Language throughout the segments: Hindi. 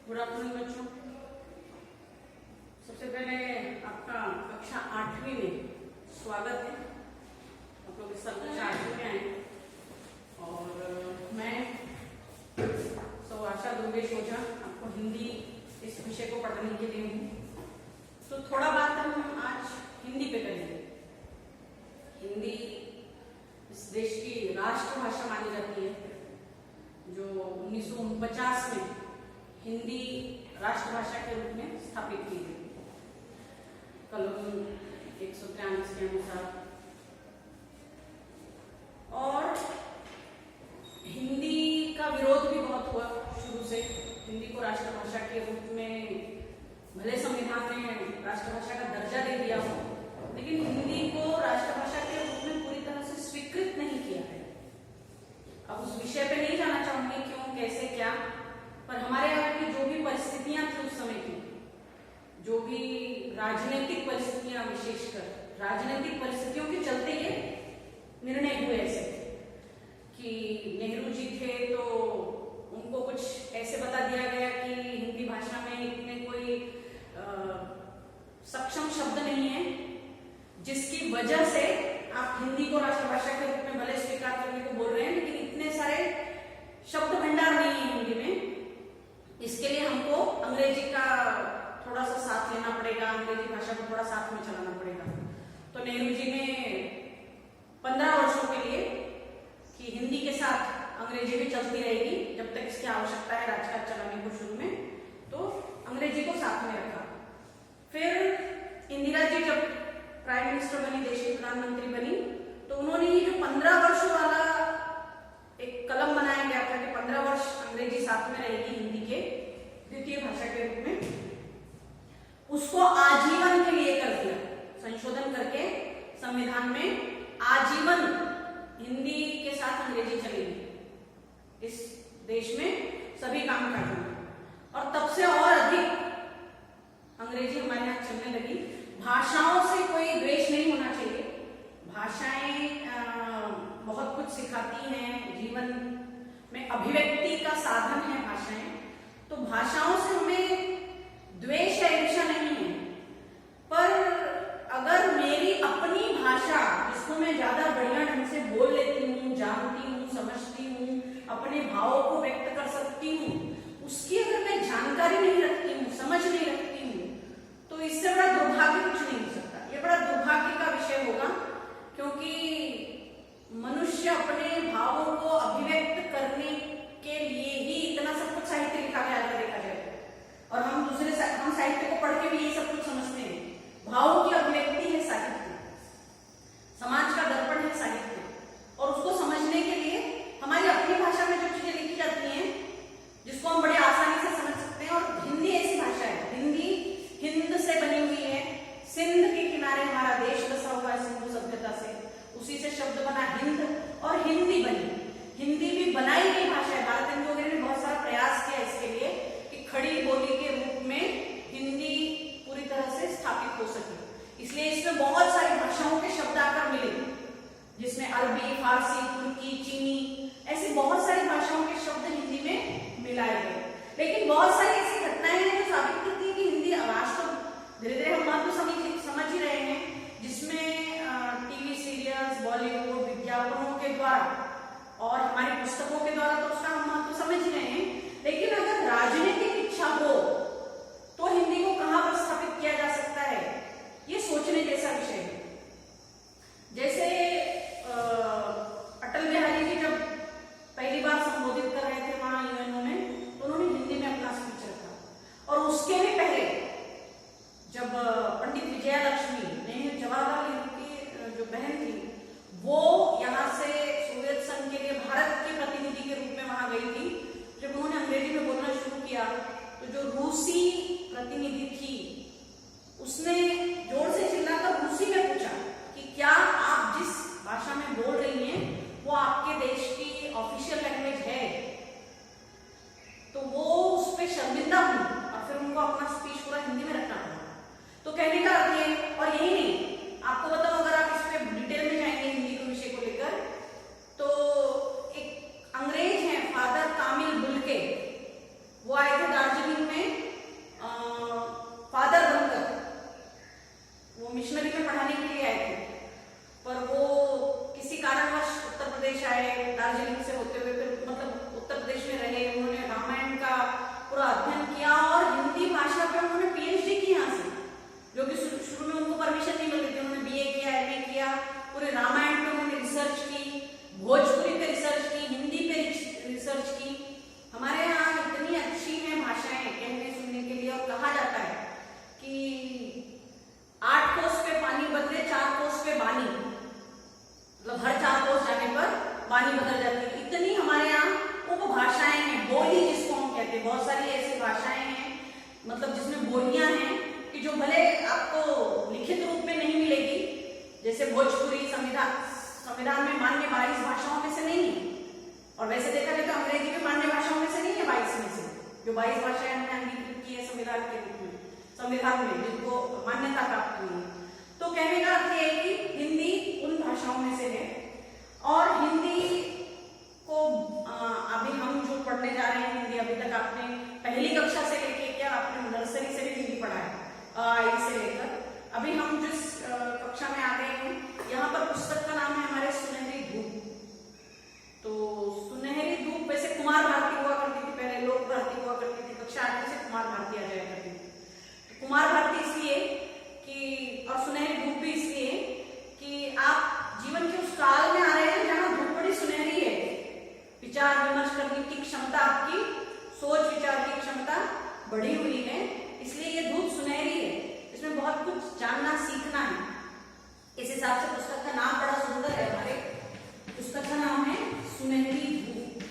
गुड आफ्टरनून बच्चों। सबसे पहले आपका कक्षा 8वीं में स्वागत है। आप लोग इस साल कक्षा 8वीं में आए और मैं आशा दुर्गेश ओझा आपको हिंदी इस विषय को पढ़ाने के लिए हूँ। तो थोड़ा बात हम आज हिंदी पे करेंगे। हिंदी इस देश की राष्ट्रभाषा मानी जाती है, जो 1949 में हिंदी राष्ट्रभाषा के रूप में स्थापित की गई। कलम 143 के अनुसार। और हिंदी का विरोध भी बहुत हुआ शुरू से। हिंदी को राष्ट्रभाषा के रूप में भले संविधान ने राष्ट्रभाषा का दर्जा दे दिया हो, लेकिन हिंदी को राष्ट्रभाषा के रूप में पूरी तरह से स्वीकृत नहीं किया है। अब उस विषय पे नहीं जाना चाहूंगी क्यों, कैसे, क्या, पर हमारे यहाँ की जो भी परिस्थितियां थी उस समय की, जो भी राजनीतिक परिस्थितियां, विशेषकर राजनीतिक परिस्थितियों के चलते ये निर्णय हुए ऐसे कि नेहरू जी थे तो उनको कुछ ऐसे बता दिया गया कि हिंदी भाषा में इतने कोई सक्षम शब्द नहीं है, जिसकी वजह से आप हिंदी को राष्ट्रभाषा के रूप में भले स्वीकार करने को बोल रहे हैं, लेकिन इतने सारे शब्द भंडार नहीं है हिंदी में। इसके लिए हमको अंग्रेजी का थोड़ा सा साथ लेना पड़ेगा, अंग्रेजी भाषा को थोड़ा साथ में चलाना पड़ेगा। तो नेहरू जी ने 15 वर्षों के लिए कि हिंदी के साथ अंग्रेजी भी चलती रहेगी जब तक इसकी आवश्यकता है राजकाज चलाने को शुरू में, तो अंग्रेजी को साथ में रखा। फिर इंदिरा जी जब प्राइम मिनिस्टर बनी, देश की प्रधानमंत्री बनी, तो उन्होंने ये जो 15 वर्षों वाला एक कलम बनाया गया था कि 15 वर्ष अंग्रेजी साथ में रहेगी हिंदी के द्वितीय भाषा के रूप में, उसको आजीवन के लिए कर दिया। संशोधन करके संविधान में आजीवन हिंदी के साथ अंग्रेजी चलेगी इस देश में सभी काम काजों में। और तब से और अधिक अंग्रेजी हमारे यहाँ चलने लगी। भाषाओं से कोई द्वेष नहीं होना चाहिए। भाषाएं बहुत कुछ सिखाती हैं, जीवन में अभिव्यक्ति का साधन है भाषाएं। तो भाषाओं से हमें द्वेष या ईर्ष्या नहीं है, पर अगर मेरी अपनी भाषा, जिसको मैं ज्यादा बढ़िया ढंग से बोल लेती हूँ, जानती हूँ, समझती हूँ, अपने भावों को व्यक्त कर सकती हूँ, उसकी अगर मैं जानकारी नहीं रखती हूँ, समझ नहीं रखती हूँ, तो इससे बड़ा दुर्भाग्य कुछ नहीं हो सकता। ये बड़ा दुर्भाग्य का विषय होगा, क्योंकि मनुष्य अपने भावों को अभिव्यक्त करने के लिए ही इतना सब कुछ साहित्य लिखा गया है देखा जाए। और हम साहित्य को पढ़ के भी ये सब कुछ समझते हैं। भावों की अभिव्यक्ति है साहित्य, समाज का दर्पण है साहित्य, और उसको समझने के लिए हमारी अपनी भाषा में जो चीजें लिखी जाती हैं, जिसको हम बड़े आसानी से समझ सकते हैं। और हिंदी ऐसी भाषा है, हिंदी हिंद से बनी हुई है। सिंध के किनारे हमारा देश बसा हुआ है सिंधु सभ्यता से, उसी से शब्द बना हिंद, और हिंदी बनी। हिंदी भी बनाई गई भाषा है। भारत हिंदू वगैरह ने बहुत सारा प्रयास किया इसके लिए कि खड़ी बोली के रूप में हिंदी पूरी तरह से स्थापित हो सके। इसलिए इसमें बहुत सारी भाषाओं के शब्द आकर मिले, जिसमें अरबी, फारसी, तुर्की, चीनी, ऐसी बहुत सारी भाषाओं के शब्द हिंदी में मिलाए गए। लेकिन बहुत सारी ऐसी घटनाएं हैं जो साबित करती है कि हिंदी आवाज तो धीरे धीरे हम बात तो समझ ही रहे हैं, जिसमें टीवी सीरियल्स, बॉलीवुड, विज्ञापनों के द्वारा और हमारी पुस्तकों के द्वारा तो उसका हम महत्व समझ ही रहे हैं। लेकिन अगर राजनीतिक इच्छा हो तो हिंदी को कहां पर स्थापित किया जा सकता है, ये सोचने जैसा विषय है। जैसे अटल बिहारी जी जब पहली बार संबोधित कर रहे थे वहां यूएनओ में, तो उन्होंने हिंदी में अपना स्पीच रखा। और उसके भी पहले जब पंडित विजया लक्ष्मी ने, जवाहरलाल नेहरू की जो बहन थी, वो यहाँ से सोवियत संघ के लिए भारत के प्रतिनिधि के रूप में वहां गई थी, जब उन्होंने अंग्रेजी में बोलना शुरू किया, तो जो रूसी प्रतिनिधि थी उसने जोर से चिल्लाकर रूसी में पूछा कि क्या आप जिस भाषा में बोल रही हैं वो आपके देश की ऑफिशियल लैंग्वेज है? तो वो उस पर शर्मिंदा हुई और फिर उनको अपना स्पीच पूरा हिंदी में रखना पड़ा। तो कहने का अर्थ है, और यही नहीं, आपको बताओ अगर आप इस पे डिटेल में जाएंगे हिंदी के विषय को लेकर, तो एक अंग्रेज हैं फादर कामिल बुल्के, वो आए थे दार्जिलिंग में मतलब जिसमें बोलियां हैं कि जो भले आपको लिखित रूप में नहीं मिलेगी, जैसे भोजपुरी संविधान में मान्य 22 भाषाओं में से नहीं है, और वैसे देखा जाए तो अंग्रेजी भी मान्य भाषाओं में से नहीं है 22 में से, जो 22 भाषाएं हमने अंगीकृत की है संविधान के रूप में, संविधान में जिनको मान्यता प्राप्त हुई है। तो कहने का अर्थ है कि हिंदी उन भाषाओं में से है, और हिंदी को अभी हम जो पढ़ने जा रहे हैं हिंदी, अभी तक आपने पहली कक्षा से लेके क्या आपने नर्सरी से भी हिंदी पढ़ा है, आई से लेकर अभी हम जिस कक्षा में आ गए हैं, यहाँ पर पुस्तक का नाम है हमारे सुनहरी धूप। तो सुनहरी धूप वैसे कुमार भारती हुआ करती थी पहले, लोक भारती हुआ करती थी, कक्षा 8 से कुमार भारती आ जाया करती थी। तो कुमार भारती इसलिए कि, और सुनहरी धूप भी इसलिए कि आप जीवन के उस काल में आ रहे हैं जहां धूप बड़ी सुनहरी है, विचार विमर्श करने की क्षमता, आपकी सोच विचार की क्षमता बढ़ी हुई है, इसलिए ये धूप सुनहरी है, इसमें बहुत कुछ जानना सीखना है। इस हिसाब से पुस्तक का नाम बड़ा सुंदर है, हमारे पुस्तक का नाम है सुनहरी धूप।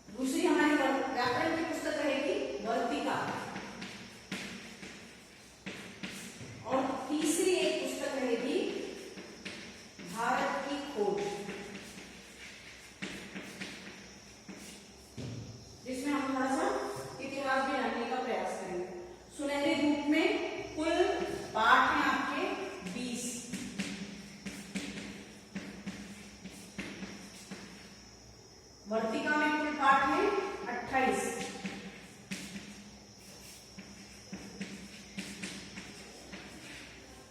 दूसरी हमारी व्याकरण की पुस्तक रहेगी वर्तिका, और तीसरी एक पुस्तक रहेगी भारत की खोज, जिसमें हम थोड़ा सा इतिहास भी जानने का प्रयास करेंगे। सुनहरी धूप में कुल पाठ हैं आपके 20, वर्तिका में कुल पाठ है 28,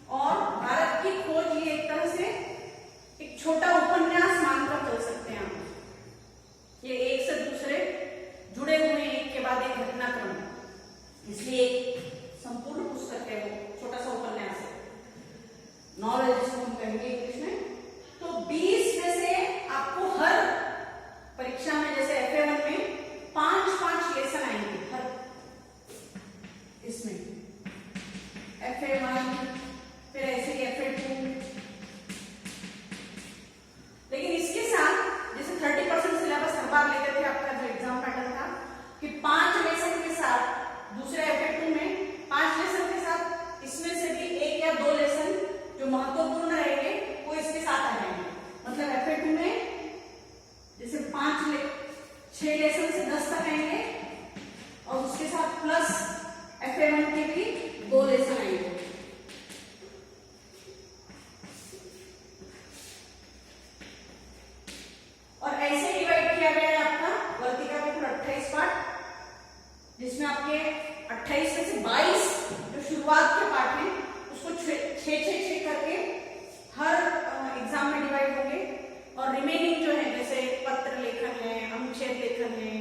और भारत की खोज ये एक तरह से एक छोटा उपन्यास मानकर चल सकते हैं आप। ये एक से दूसरे जुड़े हुए एक के बाद एक घटनाक्रम, इसलिए एक संपूर्ण पुस्तक है, वो छोटा सा उपन्यास है, नॉवेल जिसको हम कहेंगे इंग्लिश में। तो 20 में से आपको हर परीक्षा में जैसे FA1 में 5-5 लेसन आएंगे हर, इसमें FA1 फिर ऐसे ही FA2, लेकिन इसके साथ जैसे 30% सिलेबस हर बार लेते थे आपका जो एग्जाम पैटर्न था कि 5 लेसन के साथ दूसरे FA2 में 5 लेसन के साथ इसमें से भी 1 या 2 लेसन जो महत्वपूर्ण रहेंगे वो इसके साथ आ जाएंगे। मतलब FA2 में जैसे 6 लेसन से 10 तक आएंगे, और उसके साथ प्लस FA1 के भी 2 लेसन आएंगे। और ऐसे डिवाइड किया गया है आपका वर्तिका के कुल 28 पाठ, जिसमें आपके 28 में से 22 जो शुरुआत के पाठ हैं उसको 6 करके हर एग्जाम में डिवाइड होंगे, और रिमेनिंग जो है जैसे पत्र लेखन है, अनुच्छेद लेखन है,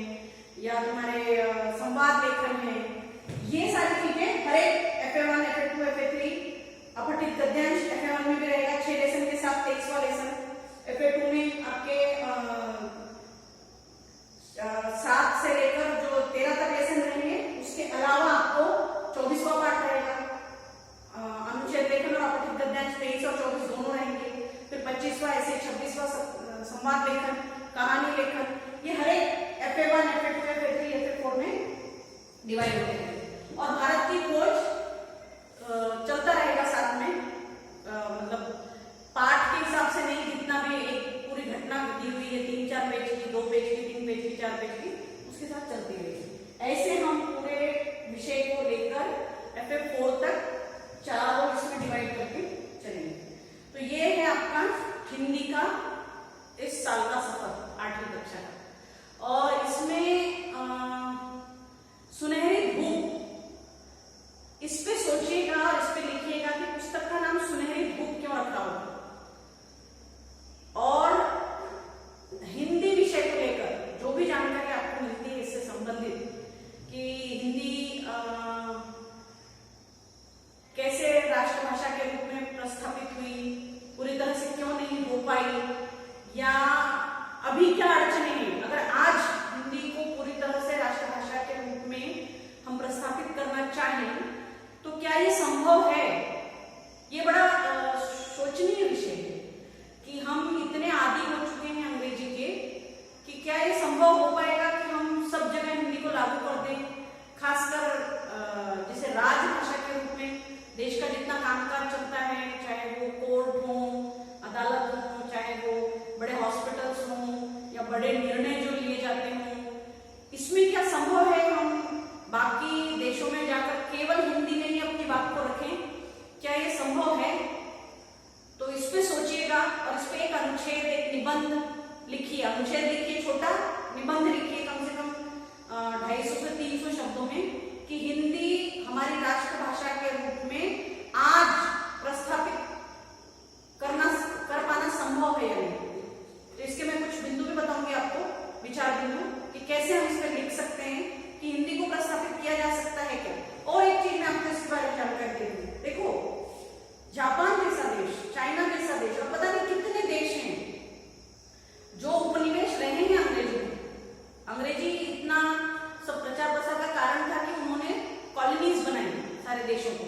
या तुम्हारे संवाद लेखन है, ये सारी चीजें हर एक FA1, FA2, FA3, अपठित गद्यांश FA1 में भी रहेगा 6 लेसन के साथ 23वां लेसन, FA2 में आपके 7 से लेकर जो 13 तक लेसन रहेंगे, उसके अलावा आपको 24वां पाठ रहेगा, अनुच्छेद लेखन और अपठित गद्यांश 23 और 24 दोनों रहेंगे, फिर 25वां ऐसे 26वां संवाद लेखन, कहानी लेखन, ये हर एक FA1, FA2, FA3, FA4 में डिवाइड होते हैं। और भारत की खोज चलता रहेगा साथ में, मतलब पाठ के हिसाब से नहीं, जितना भी एक पूरी घटना दी हुई है 3-4 पेज की, 2 पेज की, 3 पेज की, 4 पेज की, उसके साथ चलती रहेगी। ऐसे हम पूरे विषय को लेकर FA4 तक चारों इसमें डिवाइड करके चलेंगे। तो ये है आपका हिंदी का इस साल का सफर 8वीं कक्षा का, और इसमें सुनहरी धूप, इस पे सोचिएगा और इस पे लिखिएगा कि पुस्तक का नाम सुनहरी धूप क्यों रखा होगा, और हिंदी विषय को लेकर जो भी जानकारी आपको मिलती है इससे संबंधित कि हिंदी कैसे राष्ट्रभाषा के रूप में प्रस्थापित हुई, पूरी तरह से क्यों नहीं हो पाई, या अभी क्या अड़चने हैं, अगर आज हिंदी को पूरी तरह से राष्ट्रभाषा के रूप में हम प्रस्थापित करना चाहें तो क्या ये संभव है। ये बड़ा सोचनीय विषय है कि हम इतने आदी हो चुके हैं अंग्रेजी के कि क्या ये संभव हो पाएगा बड़े निर्णय जो लिए जाते हों, इसमें क्या संभव है हम बाकी देशों में जाकर केवल हिंदी में ही अपनी बात को रखें? क्या ये संभव है? तो इस पे सोचिएगा और इस पे एक अनुच्छेद, एक निबंध लिखिए। अनुच्छेद लिखिए, छोटा निबंध लिखिए, कम से कम 250 से 300 शब्दों में, कि हिंदी हमारी राष्ट्रभाषा के रूप में आज प्रस्थापित कर पाना संभव है या नहीं। तो इसके मैं कुछ बिंदु भी बताऊंगी आपको, विचार बिंदु, कि कैसे हम इस पर लिख सकते हैं कि हिंदी को प्रस्थापित किया जा सकता है क्या। और एक चीज मैं आपको इसके बारे में जानकारी दे दूं। देखो, जापान जैसा देश, चाइना जैसा देश, और पता नहीं कितने देश हैं जो उपनिवेश रहे हैं अंग्रेजी में। अंग्रेजी इतना सब प्रचार प्रसार का कारण था कि उन्होंने कॉलोनीज बनाई सारे देशों को,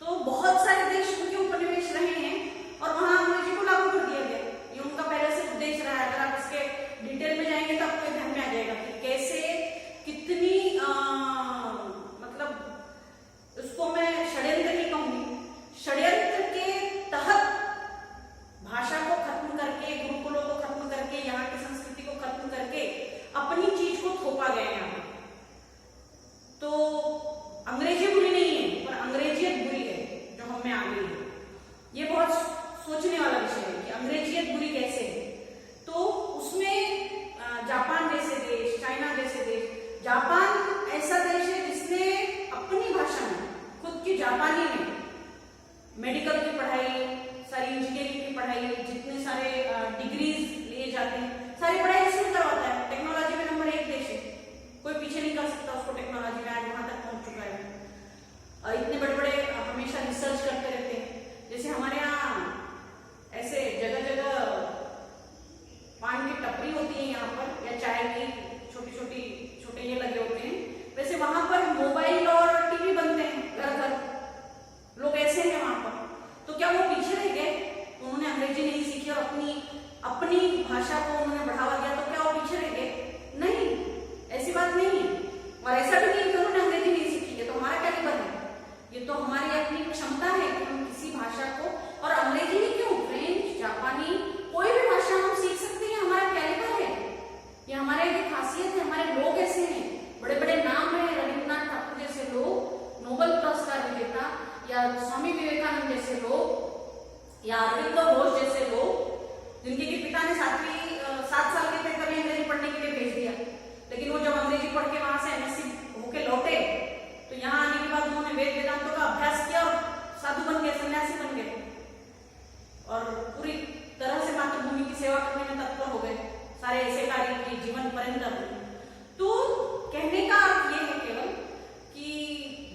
तो बहुत सारे देश उनके उपनिवेश रहे हैं और वहां अंग्रेजी को लागू कर दिया गया। ये उनका पहले से उद्देश्य रहा है। अगर आप इसके डिटेल में जाएंगे तो आपको ध्यान में आ जाएगा कि कैसे, कितनी मतलब उसको मैं षड्यंत्र नहीं कहूंगी, षड्यंत्र के तहत भाषा को खत्म करके, गुरुकुलों को खत्म करके, यहाँ की संस्कृति को खत्म करके अपनी चीज को थोपा गया है यहाँ। तो अंग्रेजी बुरी नहीं है, पर अंग्रेजियत बुरी है जो हम में आ गई है। ये बहुत सोचने वाला विषय है कि अंग्रेजियत बुरी कैसे है। तो उसमें जापान जैसे देश, चाइना जैसे देश, जापान ऐसा देश है जिसने अपनी भाषा में, खुद की जापानी में मेडिकल की पढ़ाई, सारी इंजीनियरिंग की पढ़ाई, जितने सारे डिग्रीज लिए जाते हैं, सारी पढ़ाई इसमें करवाता है। टेक्नोलॉजी में नंबर 1 देश है, कोई पीछे नहीं कर सकता उसको टेक्नोलॉजी में, आज वहां तक पहुंच चुका है। इतने बड़े बड़े हमेशा रिसर्च करते रहते हैं। जैसे हमारे यहाँ ऐसे जगह जगह पान की टपरी होती है यहाँ पर, या चाय की छोटे ये लगे होते हैं, वैसे वहां पर मोबाइल और टीवी बनते हैं घर घर। लोग ऐसे हैं वहां पर। तो क्या वो पीछे रह गए? उन्होंने अंग्रेजी नहीं सीखी और अपनी भाषा को उन्होंने बढ़ावा दिया, तो क्या वो पीछे रह गए? नहीं, ऐसी बात नहीं है। और ऐसा भी नहीं कि उन्होंने अंग्रेजी नहीं सीखी है तो हमारा क्या निबंध है। ये तो हमारी अपनी क्षमता है कि हम किसी भाषा को, और अंग्रेजी ही क्यों, फ्रेंच, जापानी, कोई भी भाषा हम सीख सकते हैं। हमारा कैलिबर है, ये हमारे एक खासियत है। हमारे लोग ऐसे हैं, बड़े बड़े नाम है, रविन्द्रनाथ ठाकुर जैसे लोग, नोबेल पुरस्कार विजेता, या स्वामी विवेकानंद जैसे लोग, या अरविंदो घोष जैसे लोग, जिनके के पिता ने 7 साल के पेपर में अंग्रेजी पढ़ने के लिए भेज दिया, लेकिन वो जब अंग्रेजी पढ़ के वहां से एमएससी होके लौटे तो यहाँ आने के बाद उन्होंने वेद वेदांतों का अभ्यास किया और साधु बन गए, सन्यासी बन गए, और पूरी तरह से मातृभूमि की सेवा करने में तत्पर हो गए, सारे ऐसे कार्य किए जीवन पर्यंत। तो कहने का अर्थ ये है केवल कि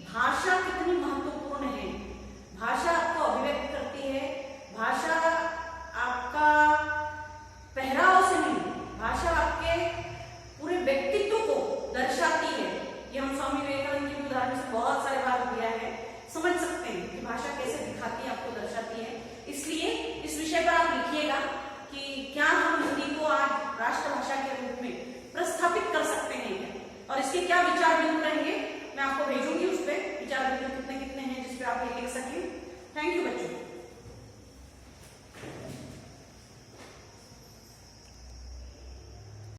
भाषा कितनी महत्वपूर्ण है। भाषा आपको अभिव्यक्त करती है, भाषा आपका पहराव से नहीं, भाषा आपके पूरे व्यक्तित्व को दर्शाती है। ये हम स्वामी विवेकानंद के उदाहरण से बहुत सारे बार दिया है, समझ सकते हैं कि भाषा कैसे दिखाती है, आपको दर्शाती है। इसलिए इस विषय पर आप लिखिएगा कि क्या हम हिंदी को आज राष्ट्रभाषा के रूप में प्रस्थापित कर सकते हैं क्या, और इसके क्या विचार बिंदु रहेंगे, मैं आपको भेजूंगी। उस पर विचार बिंदु कितने कितने हैं जिसपे आप ये लिख सकें। थैंक यू बच्चों।